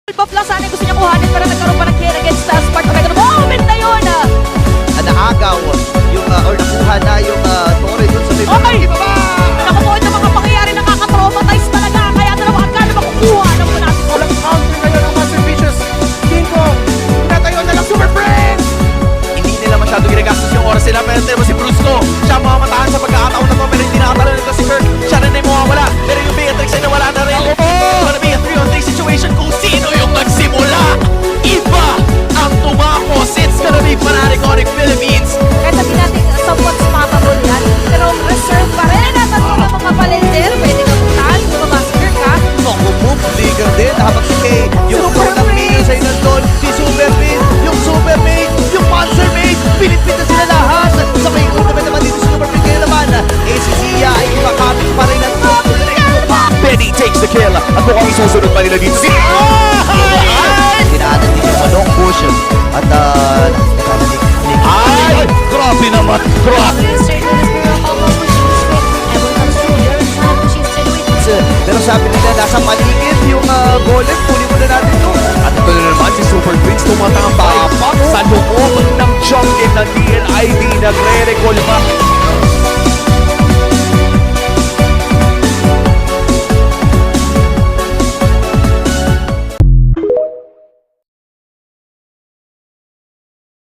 Buff lang sana yung gusto niya kuhanin para nagkaroon pa ng clear against Spark Omega. Moment na yun! Naagaw yung or nakuha na yung Torre dun sa may Okay! Naku po, ito mga pangyayari nakaka-traumatize talaga. Kaya ito naman agad makukuha ng muna natin. Walang counter ngayon ang Master Vicious. King Kong, natayo na lang Super Friends! Hindi nila masyado ginagastos yung oras nila. Pero mo si Brusco, siya mamamataan sa pagkakataon na to. Pero hindi nakatalo nito si Kirk. Siya rin ay mawawala. Pero yung Beatrix ay nawala na rin. Gonna be a 3-on-3 situation kung sino yung nagsimula. Iba ang tumakos. It's gonna be Fnatic Onyx Philippines. Kahit sabi natin somewhat smatable yan. Pero reserve pa rin. At ang mga papalindir, pwede kang taas, lumamasker ka. Move, legal din. Habang si Kay, yung Super ng Mio sa'yo nandun. Si Superman, yung Supermate, yung Monstermate. Pinipit na sila lahat. Sa may ultimate naman dito si Superman kayo naman. Si Zia ay makapit pa rin ang Benny takes the kill. At mukhang isusunod pa nila dito si... Dinaanan din yung long push. At Ay! Grabe naman! Grabe! pero sabi nila nasa paligid yung golem. Kunin mo na natin to. At ito na naman si Super Prince tumatambay sa loob ng jungle ng DNID. Nagre-recall pa